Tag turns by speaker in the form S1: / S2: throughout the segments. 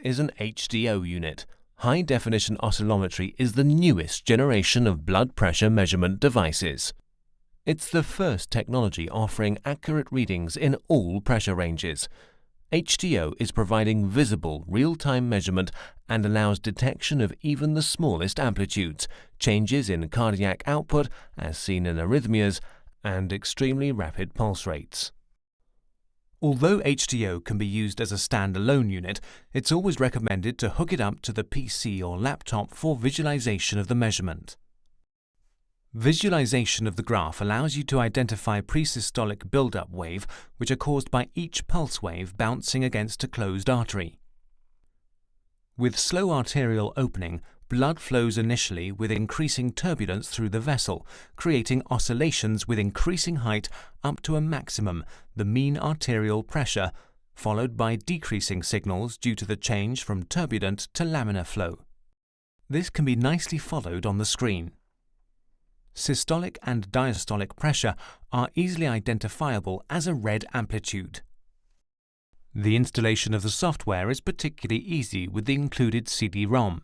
S1: is an HDO unit. High-definition oscillometry is the newest generation of blood pressure measurement devices. It's the first technology offering accurate readings in all pressure ranges. HDO is providing visible, real-time measurement and allows detection of even the smallest amplitudes, changes in cardiac output, as seen in arrhythmias, and extremely rapid pulse rates. Although HDO can be used as a standalone unit, it's always recommended to hook it up to the PC or laptop for visualization of the measurement. Visualization of the graph allows you to identify presystolic build-up wave, which are caused by each pulse wave bouncing against a closed artery. With slow arterial opening, blood flows initially with increasing turbulence through the vessel, creating oscillations with increasing height up to a maximum, the mean arterial pressure, followed by decreasing signals due to the change from turbulent to laminar flow. This can be nicely followed on the screen. Systolic and diastolic pressure are easily identifiable as a red amplitude. The installation of the software is particularly easy with the included CD-ROM.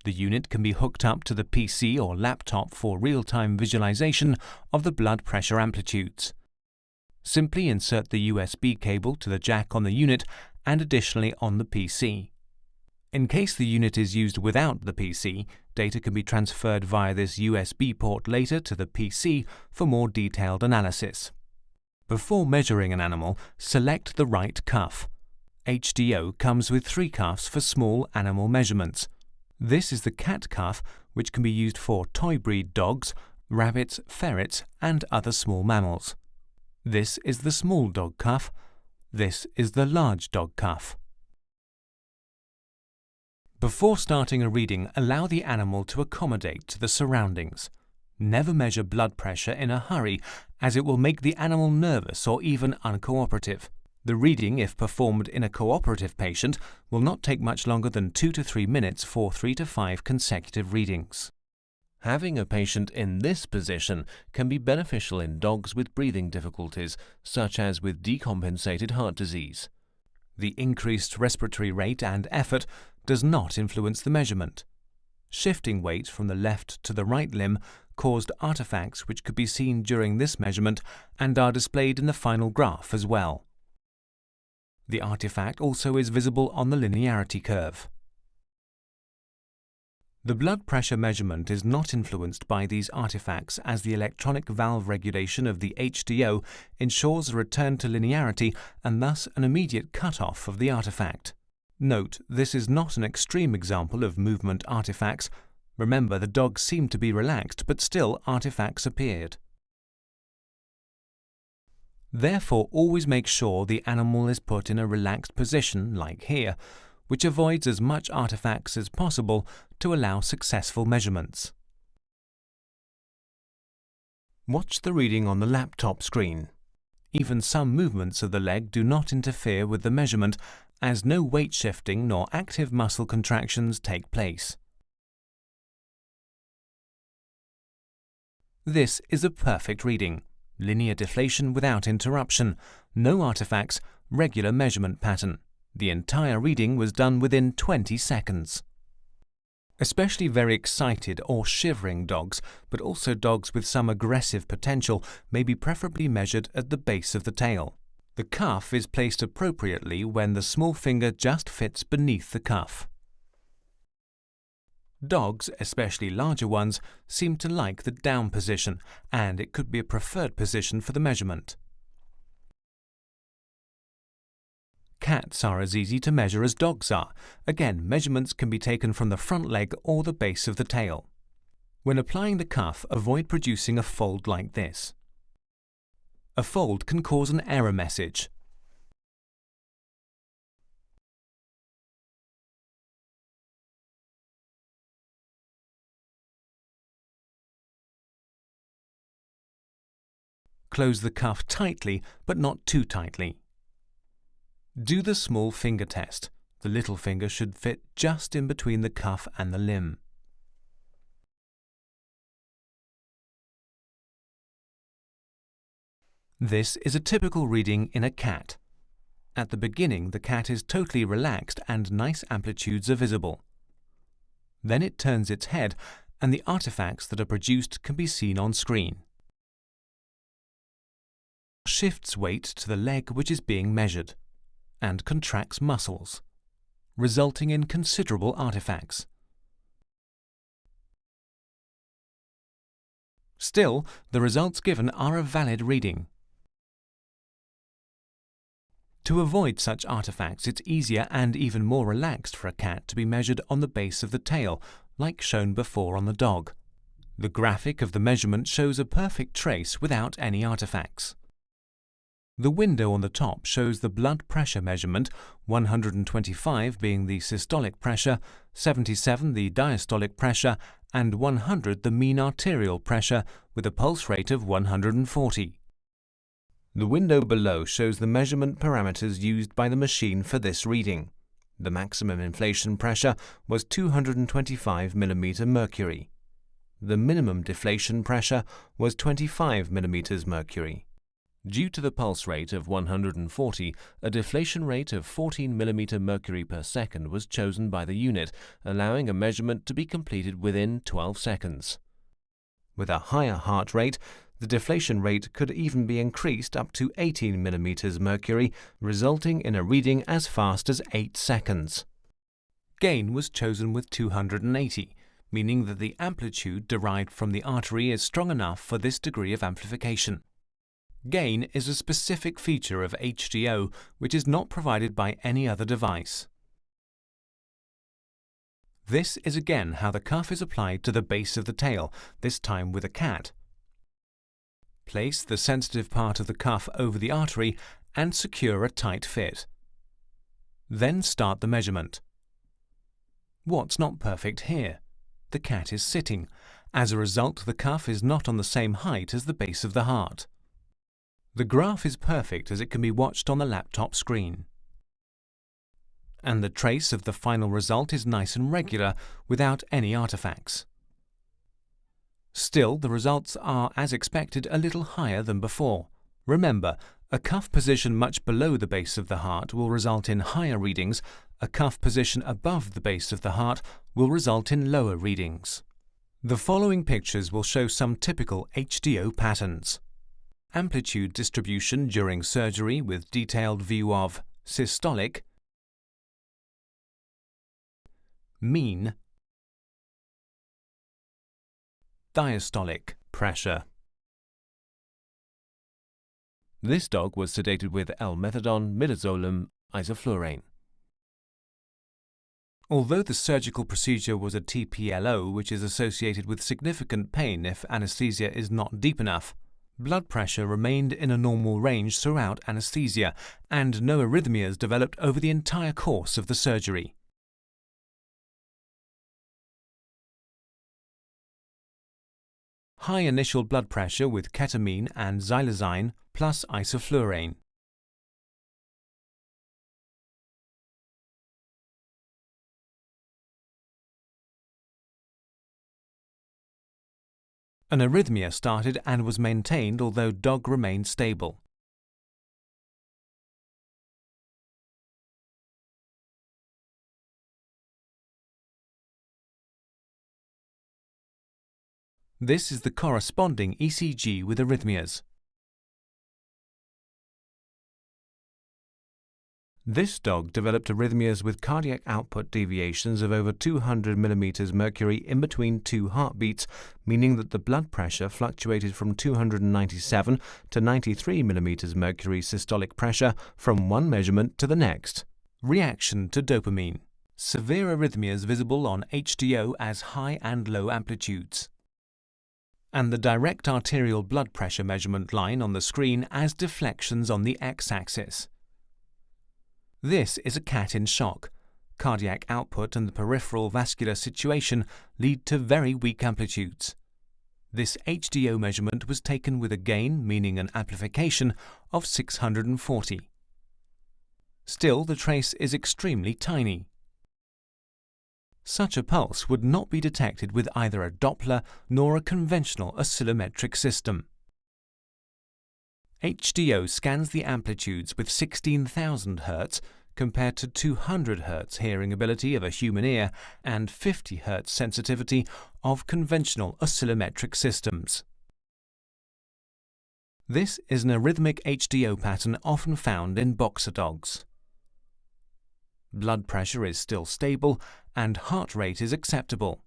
S1: The unit can be hooked up to the PC or laptop for real-time visualization of the blood pressure amplitudes. Simply insert the USB cable to the jack on the unit and additionally on the PC. In case the unit is used without the PC, data can be transferred via this USB port later to the PC for more detailed analysis. Before measuring an animal, select the right cuff. HDO comes with 3 cuffs for small animal measurements. This is the cat cuff, which can be used for toy breed dogs, rabbits, ferrets, and other small mammals. This is the small dog cuff. This is the large dog cuff. Before starting a reading, allow the animal to accommodate to the surroundings. Never measure blood pressure in a hurry, as it will make the animal nervous or even uncooperative. The reading, if performed in a cooperative patient, will not take much longer than 2 to 3 minutes for 3 to 5 consecutive readings. Having a patient in this position can be beneficial in dogs with breathing difficulties, such as with decompensated heart disease. The increased respiratory rate and effort does not influence the measurement. Shifting weight from the left to the right limb caused artifacts which could be seen during this measurement and are displayed in the final graph as well. The artifact also is visible on the linearity curve. The blood pressure measurement is not influenced by these artifacts, as the electronic valve regulation of the HDO ensures a return to linearity and thus an immediate cut-off of the artifact. Note, this is not an extreme example of movement artifacts. Remember, the dog seemed to be relaxed, but still artifacts appeared. Therefore, always make sure the animal is put in a relaxed position, like here, which avoids as much artifacts as possible to allow successful measurements. Watch the reading on the laptop screen. Even some movements of the leg do not interfere with the measurement, as no weight shifting nor active muscle contractions take place. This is a perfect reading. Linear deflation without interruption, no artifacts, regular measurement pattern. The entire reading was done within 20 seconds. Especially very excited or shivering dogs, but also dogs with some aggressive potential, may be preferably measured at the base of the tail. The cuff is placed appropriately when the small finger just fits beneath the cuff. Dogs, especially larger ones, seem to like the down position, and it could be a preferred position for the measurement. Cats are as easy to measure as dogs are. Again, measurements can be taken from the front leg or the base of the tail. When applying the cuff, avoid producing a fold like this. A fold can cause an error message. Close the cuff tightly, but not too tightly. Do the small finger test. The little finger should fit just in between the cuff and the limb. This is a typical reading in a cat. At the beginning, the cat is totally relaxed and nice amplitudes are visible. Then it turns its head, and the artifacts that are produced can be seen on screen. Shifts weight to the leg which is being measured, and contracts muscles, resulting in considerable artifacts. Still, the results given are a valid reading. To avoid such artifacts, it's easier and even more relaxed for a cat to be measured on the base of the tail, like shown before on the dog. The graphic of the measurement shows a perfect trace without any artifacts. The window on the top shows the blood pressure measurement, 125 being the systolic pressure, 77 the diastolic pressure, and 100 the mean arterial pressure, with a pulse rate of 140. The window below shows the measurement parameters used by the machine for this reading. The maximum inflation pressure was 225 mm mercury. The minimum deflation pressure was 25 mm mercury. Due to the pulse rate of 140, a deflation rate of 14 mm mercury per second was chosen by the unit, allowing a measurement to be completed within 12 seconds. With a higher heart rate, the deflation rate could even be increased up to 18 mm mercury, resulting in a reading as fast as 8 seconds. Gain was chosen with 280, meaning that the amplitude derived from the artery is strong enough for this degree of amplification. Gain is a specific feature of HDO which is not provided by any other device. This is again how the cuff is applied to the base of the tail, this time with a cat. Place the sensitive part of the cuff over the artery and secure a tight fit. Then start the measurement. What's not perfect here? The cat is sitting. As a result, the cuff is not on the same height as the base of the heart. The graph is perfect as it can be watched on the laptop screen. And the trace of the final result is nice and regular, without any artifacts. Still, the results are, as expected, a little higher than before. Remember, a cuff position much below the base of the heart will result in higher readings. A cuff position above the base of the heart will result in lower readings. The following pictures will show some typical HDO patterns. Amplitude distribution during surgery with detailed view of systolic, mean, diastolic pressure. This dog was sedated with L-methadone, midazolam, isoflurane. Although the surgical procedure was a TPLO, which is associated with significant pain if anesthesia is not deep enough, blood pressure remained in a normal range throughout anesthesia, and no arrhythmias developed over the entire course of the surgery. High initial blood pressure with ketamine and xylazine plus isoflurane. An arrhythmia started and was maintained, although dog remained stable. This is the corresponding ECG with arrhythmias. This dog developed arrhythmias with cardiac output deviations of over 200 mm mercury in between two heartbeats, meaning that the blood pressure fluctuated from 297 to 93 mm mercury systolic pressure from one measurement to the next. Reaction to dopamine. Severe arrhythmias visible on HDO as high and low amplitudes. And the direct arterial blood pressure measurement line on the screen as deflections on the x-axis. This is a cat in shock. Cardiac output and the peripheral vascular situation lead to very weak amplitudes. This HDO measurement was taken with a gain, meaning an amplification, of 640. Still, the trace is extremely tiny. Such a pulse would not be detected with either a Doppler nor a conventional oscillometric system. HDO scans the amplitudes with 16,000 Hz compared to 200 Hz hearing ability of a human ear and 50 Hz sensitivity of conventional oscillometric systems. This is an arrhythmic HDO pattern often found in boxer dogs. Blood pressure is still stable and heart rate is acceptable.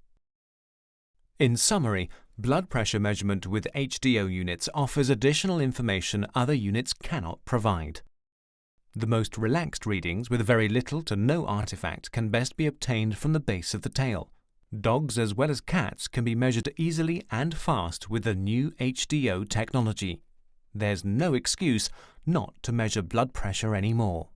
S1: In summary, blood pressure measurement with HDO units offers additional information other units cannot provide. The most relaxed readings with very little to no artifact can best be obtained from the base of the tail. Dogs as well as cats can be measured easily and fast with the new HDO technology. There's no excuse not to measure blood pressure anymore.